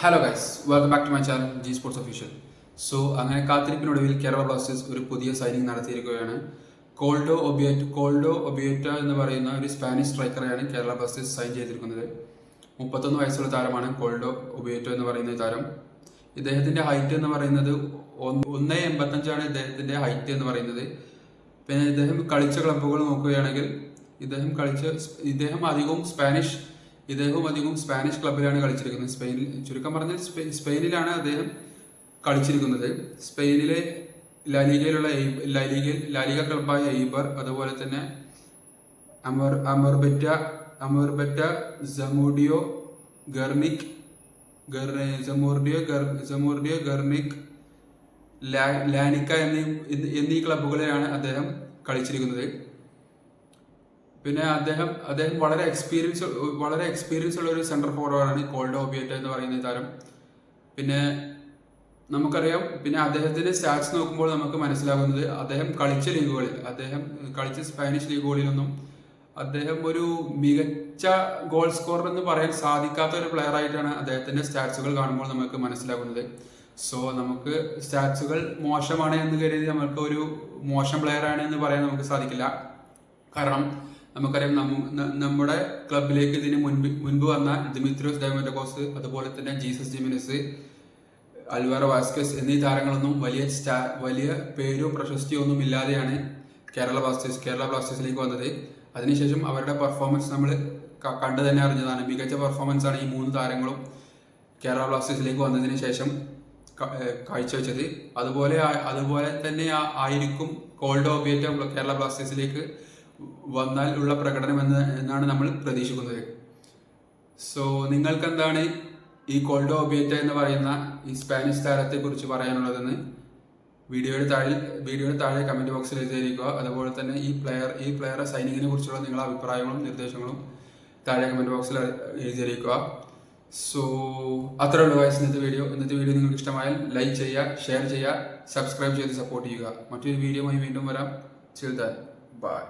Hello guys, welcome back to my channel G sports official. So അങ്ങനെ കാത്തിരിപ്പിനൊടുവിൽ Kerala Blasters ഒരു പുതിയ സൈനിങ് നടത്തിയിരിക്കുകയാണ്. കോൾഡോ ഒബിയേറ്റ എന്ന് പറയുന്ന ഒരു സ്പാനിഷ് സ്ട്രൈക്കറെയാണ് കേരള ബ്ലാസ്റ്റേഴ്സ് സൈൻ ചെയ്തിരിക്കുന്നത്. 31 വയസ്സുള്ള താരമാണ് കോൾഡോ ഒബിയേറ്റോ എന്ന് പറയുന്ന താരം. ഇദ്ദേഹത്തിന്റെ ഹൈറ്റ് എന്ന് പറയുന്നത് 1.85 ഇദ്ദേഹത്തിന്റെ ഹൈറ്റ് എന്ന് പറയുന്നത്. പിന്നെ ഇദ്ദേഹം കളിച്ച ക്ലബ്ബുകൾ നോക്കുകയാണെങ്കിൽ ഇദ്ദേഹം അധികവും സ്പാനിഷ് ക്ലബിലാണ് കളിച്ചിരിക്കുന്നത്. സ്പെയിനിൽ, ചുരുക്കം പറഞ്ഞാൽ സ്പെയിനിലാണ് അദ്ദേഹം കളിച്ചിരിക്കുന്നത്. സ്പെയിനിലെ ലാലിഗ ക്ലബായ എയ്ബർ, അതുപോലെ തന്നെ അമോർബെറ്റ, സമുർഡിയോ ഗർണിക്, ലാനിക്ക എന്നീ ക്ലബുകളിലാണ് അദ്ദേഹം കളിച്ചിരിക്കുന്നത്. പിന്നെ അദ്ദേഹം വളരെ എക്സ്പീരിയൻസ് ഉള്ള ഒരു സെന്റർ ഫോർവേഡാണ് കോൾഡോ ഒബിയേറ്റ എന്ന് പറയുന്ന താരം. പിന്നെ നമുക്കറിയാം, പിന്നെ അദ്ദേഹത്തിന്റെ സ്റ്റാറ്റ്സ് നോക്കുമ്പോൾ നമുക്ക് മനസ്സിലാകുന്നത് അദ്ദേഹം കളിച്ച സ്പാനിഷ് ലീഗുകളിലൊന്നും അദ്ദേഹം ഒരു മികച്ച ഗോൾ സ്കോറർ എന്ന് പറയാൻ സാധിക്കാത്ത ഒരു പ്ലെയർ ആയിട്ടാണ് അദ്ദേഹത്തിന്റെ സ്റ്റാറ്റ്സുകൾ കാണുമ്പോൾ നമുക്ക് മനസ്സിലാകുന്നത്. സോ നമുക്ക് സ്റ്റാറ്റ്സുകൾ മോശമാണ് എന്ന് കരുതി നമുക്ക് ഒരു മോശം പ്ലെയർ ആണ് എന്ന് പറയാൻ നമുക്ക് സാധിക്കില്ല. കാരണം നമുക്കറിയാം, നമ്മുടെ ക്ലബിലേക്ക് ഇതിന് മുൻപ് വന്ന ദിമിത്രിയോസ് ഡയമൻഡോസ്, അതുപോലെ തന്നെ ജീസസ് ജിമിനസ്, അൽവാരോ വാസ്കസ് എന്നീ താരങ്ങളൊന്നും വലിയ പേരോ പ്രശസ്തിയോ ഒന്നും ഇല്ലാതെയാണ് കേരള ബ്ലാസ്റ്റേഴ്സിലേക്ക് വന്നത്. അതിനുശേഷം അവരുടെ പെർഫോമൻസ് നമ്മൾ കണ്ടു തന്നെ അറിഞ്ഞതാണ്. മികച്ച പെർഫോമൻസ് ആണ് ഈ 3 താരങ്ങളും കേരള ബ്ലാസ്റ്റേഴ്സിലേക്ക് വന്നതിന് ശേഷം കാഴ്ചവെച്ചത്. അതുപോലെ തന്നെ ആയിരിക്കും കോൾഡോ ഒബിയേറ്റ കേരള ബ്ലാസ്റ്റേഴ്സിലേക്ക് വന്നാൽ ഉള്ള പ്രകടനം എന്നാണ് നമ്മൾ പ്രതീക്ഷിക്കുന്നത്. സോ നിങ്ങൾക്ക് എന്താണ് ഈ കോൾഡോ ഒബിയേറ്റ എന്ന് പറയുന്ന ഈ സ്പാനിഷ് താരത്തെ കുറിച്ച് പറയാനുള്ളതെന്ന് വീഡിയോയുടെ താഴെ കമന്റ് ബോക്സിൽ എഴുതിയിരിക്കുക. അതുപോലെ തന്നെ ഈ പ്ലെയറെ സൈനിങ്ങിനെ കുറിച്ചുള്ള നിങ്ങളുടെ അഭിപ്രായങ്ങളും നിർദ്ദേശങ്ങളും താഴെ കമന്റ് ബോക്സിൽ എഴുതിയിരിക്കുക. സോ അത്രേ ഉള്ളൂ ഗൈസ് ഇന്നത്തെ വീഡിയോ നിങ്ങൾക്ക് ഇഷ്ടമായാൽ ലൈക്ക് ചെയ്യുക, ഷെയർ ചെയ്യുക, സബ്സ്ക്രൈബ് ചെയ്ത് സപ്പോർട്ട് ചെയ്യുക. മറ്റൊരു വീഡിയോയുമായി വീണ്ടും വരാം. ബൈ.